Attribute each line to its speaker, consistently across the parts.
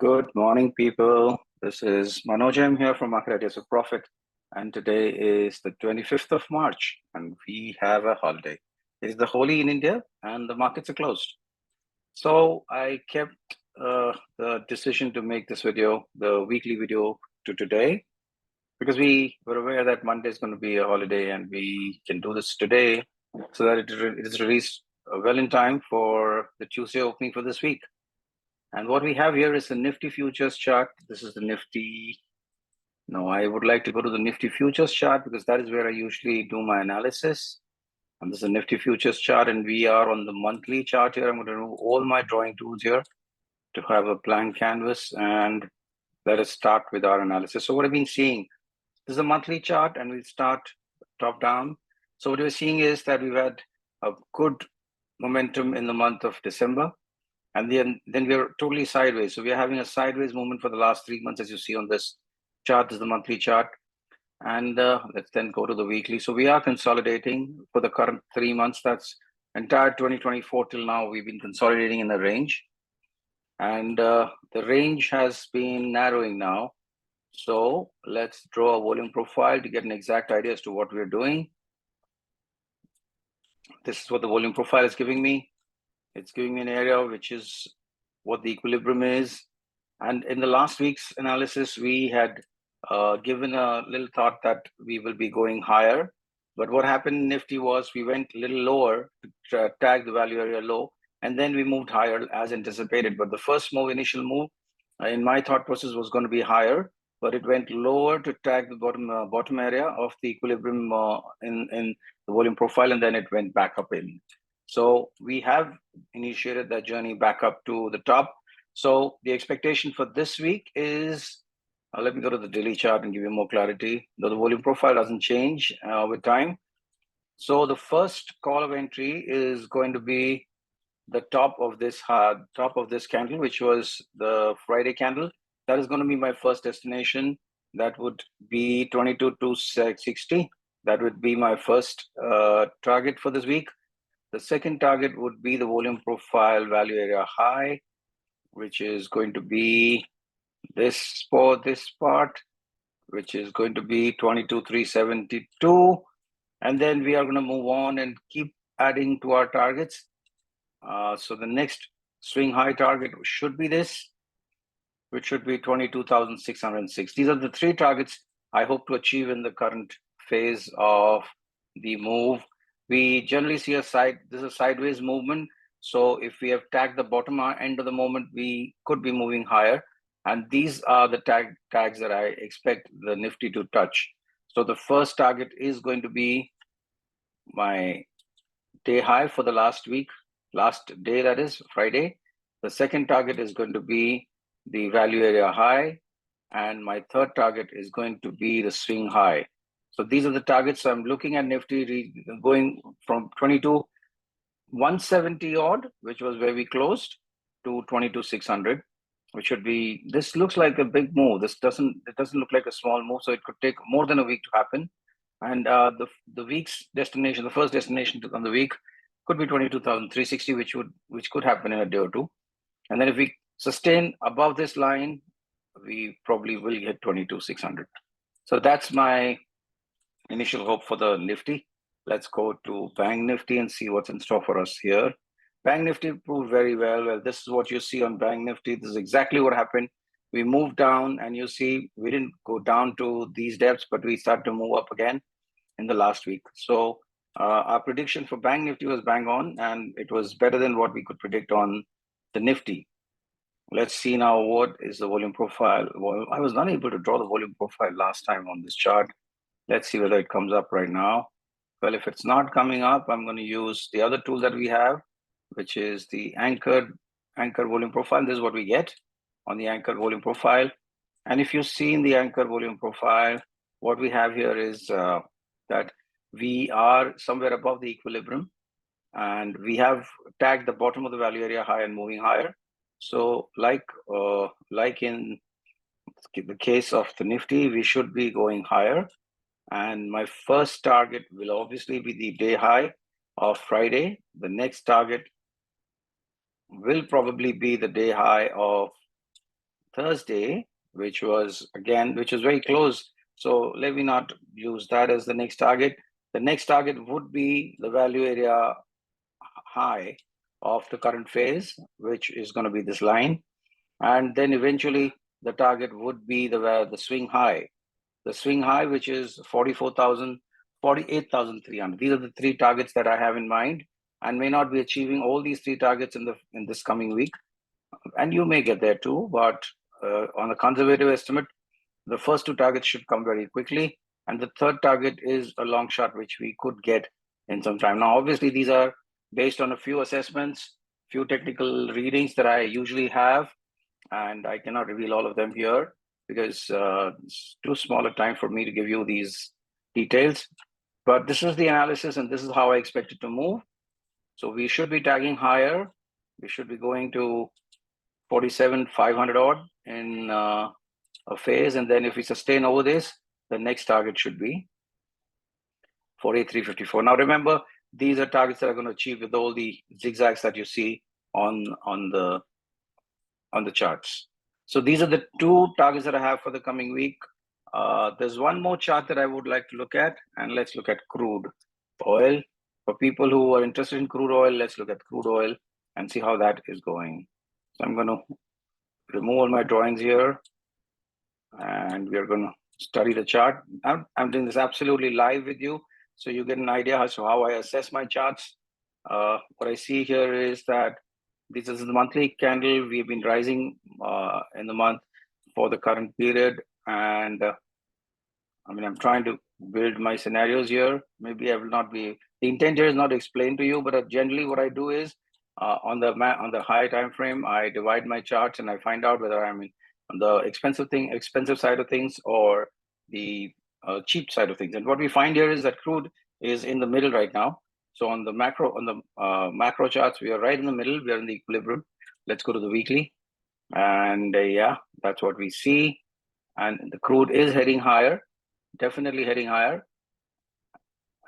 Speaker 1: Good morning, people. This is Manoj. I'm here from Market Ideas of Profit, and today is the 25th of March, and we have a holiday. It is the Holi in India, and the markets are closed. So I kept the decision to make this video, the weekly video, to today, because we were aware that Monday is going to be a holiday, and we can do this today so that it is released well in time for the Tuesday opening for this week. And what we have here is the Nifty futures chart. This is the Nifty. No, I would like to go to the Nifty futures chart because that is where I usually do my analysis. And this is the Nifty futures chart, and we are on the monthly chart here. I'm going to remove all my drawing tools here to have a blank canvas, and let us start with our analysis. So what I've been seeing, this is a monthly chart, and we'll start top down. So what we're seeing is that we've had a good momentum in the month of December. And then we're totally sideways. So we're having a sideways movement for the last 3 months, as you see on this chart. This is the monthly chart. And let's then go to the weekly. So we are consolidating for the current 3 months. That's entire 2024 till now. We've been consolidating in a range. And the range has been narrowing now. So let's draw a volume profile to get an exact idea as to what we're doing. This is what the volume profile is giving me. It's giving me an area which is what the equilibrium is. And in the last week's analysis, we had given a little thought that we will be going higher. But what happened in Nifty was we went a little lower to tag the value area low, and then we moved higher as anticipated. But the first move, initial move, in my thought process was going to be higher, but it went lower to tag the bottom area of the equilibrium in the volume profile, and then it went back up in. So we have initiated that journey back up to the top. So the expectation for this week is, let me go to the daily chart and give you more clarity. Though the volume profile doesn't change with time. So the first call of entry is going to be the top of this candle, which was the Friday candle. That is going to be my first destination. That would be 22,260. That would be my first target for this week. The second target would be the volume profile value area high, which is going to be this part, which is going to be 22,372. And then we are going to move on and keep adding to our targets. So the next swing high target should be this, which should be 22,606. These are the three targets I hope to achieve in the current phase of the move. We generally see this is a sideways movement. So if we have tagged the bottom end of the moment, we could be moving higher. And these are the tags that I expect the Nifty to touch. So the first target is going to be my day high for the last day, that is Friday. The second target is going to be the value area high. And my third target is going to be the swing high. So these are the targets. I'm looking at Nifty going from 22,170 odd, which was where we closed, to 22,600, which should be, this looks like a big move. It doesn't look like a small move. So it could take more than a week to happen. And the week's destination, the first destination on the week could be 22,360, which could happen in a day or two. And then if we sustain above this line, we probably will hit 22,600. So that's my initial hope for the Nifty. Let's go to Bank Nifty and see what's in store for us here. Bank Nifty proved very well. Well, this is what you see on Bank Nifty. This is exactly what happened. We moved down, and you see we didn't go down to these depths, but we started to move up again in the last week. So our prediction for Bank Nifty was bang on, and it was better than what we could predict on the Nifty. Let's see now what is the volume profile. Well, I was not able to draw the volume profile last time on this chart. Let's see whether it comes up right now. Well, if it's not coming up, I'm going to use the other tool that we have, which is the anchor volume profile. This is what we get on the anchor volume profile. And if you see in the anchor volume profile, what we have here is that we are somewhere above the equilibrium, and we have tagged the bottom of the value area high and moving higher. So like in the case of the Nifty, we should be going higher. And my first target will obviously be the day high of Friday. The next target will probably be the day high of Thursday, which was very close. So let me not use that as the next target. The next target would be the value area high of the current phase, which is going to be this line. And then eventually the target would be the swing high. The swing high, which is 44,000, 48,300. These are the three targets that I have in mind, and may not be achieving all these three targets in this coming week. And you may get there too, but on a conservative estimate, the first two targets should come very quickly. And the third target is a long shot, which we could get in some time. Now, obviously, these are based on a few assessments, few technical readings that I usually have, and I cannot reveal all of them here because it's too small a time for me to give you these details. But this is the analysis, and this is how I expect it to move. So we should be tagging higher. We should be going to 47,500 odd in a phase, and then if we sustain over this, the next target should be 48,354. Now remember, these are targets that are going to achieve with all the zigzags that you see on the charts. So these are the two targets that I have for the coming week. There's one more chart that I would like to look at, and let's look at crude oil. For people who are interested in crude oil, let's look at crude oil and see how that is going. So I'm going to remove all my drawings here, and we're going to study the chart. I'm doing this absolutely live with you, so you get an idea as to how I assess my charts. What I see here is that this is the monthly candle. We've been rising in the month for the current period, and I'm trying to build my scenarios here. Maybe I will not be. The intent here is not to explain to you, but generally what I do is on the high time frame, I divide my charts and I find out whether I'm on the expensive side of things or the cheap side of things. And what we find here is that crude is in the middle right now. So on the macro charts, we are right in the middle. We are in the equilibrium. Let's go to the weekly, and yeah, that's what we see. And the crude is heading higher, definitely heading higher.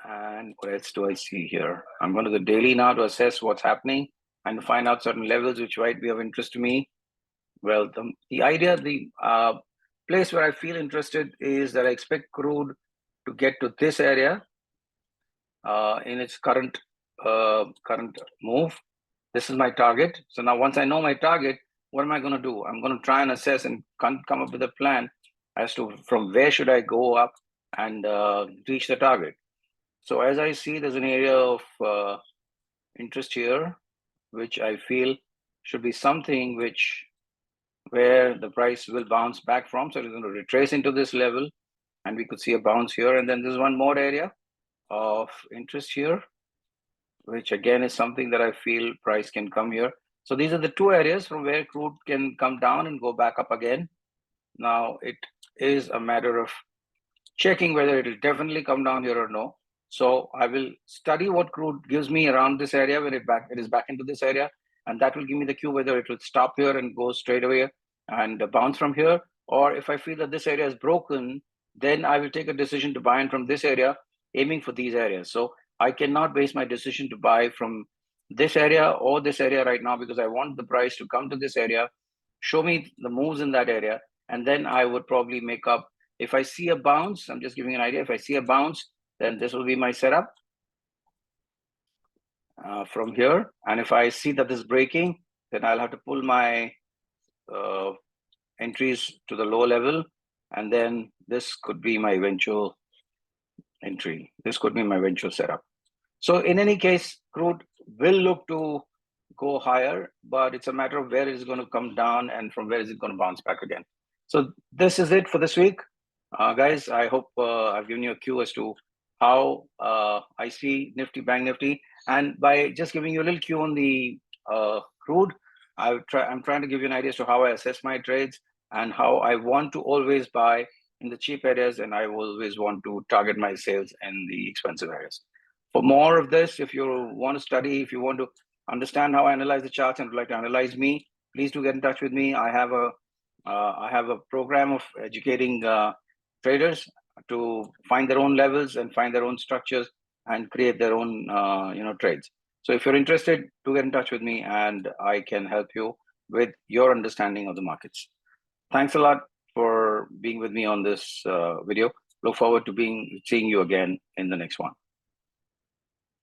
Speaker 1: And what else do I see here? I'm going to the daily now to assess what's happening and to find out certain levels which might be of interest to me. Well, the idea, the place where I feel interested is that I expect crude to get to this area in its current move. This is my target. So now once I know my target, what am I going to do? I'm going to try and assess and come up with a plan as to from where should I go up and reach the target. So as I see, there's an area of interest here, which I feel should be something where the price will bounce back from. So it's going to retrace into this level, and we could see a bounce here. And then there's one more area of interest here, which again is something that I feel price can come here. So these are the two areas from where crude can come down and go back up again. Now it is a matter of checking whether it will definitely come down here or no. So I will study what crude gives me around this area when it is back into this area, and that will give me the cue whether it will stop here and go straight away and bounce from here, or if I feel that this area is broken, then I will take a decision to buy in from this area, aiming for these areas. So I cannot base my decision to buy from this area or this area right now, because I want the price to come to this area, show me the moves in that area, and then I would probably make up. If I see a bounce, I'm just giving an idea. If I see a bounce, then this will be my setup from here. And if I see that this is breaking, then I'll have to pull my entries to the low level. And then this could be my eventual entry. This could be my eventual setup. So in any case, crude will look to go higher, but it's a matter of where it's going to come down and from where is it going to bounce back again. So this is it for this week. Guys, I hope I've given you a cue as to how I see Nifty BankNifty, and by just giving you a little cue on the crude, I'm trying to give you an idea as to how I assess my trades and how I want to always buy in the cheap areas, and I always want to target my sales in the expensive areas. For more of this, if you want to study, if you want to understand how I analyze the charts and would like to analyze me, please do get in touch with me. I have a program of educating traders to find their own levels and find their own structures and create their own trades. So if you're interested, do get in touch with me and I can help you with your understanding of the markets. thanks a lot for being with me on this video. Look forward to seeing you again in the next one.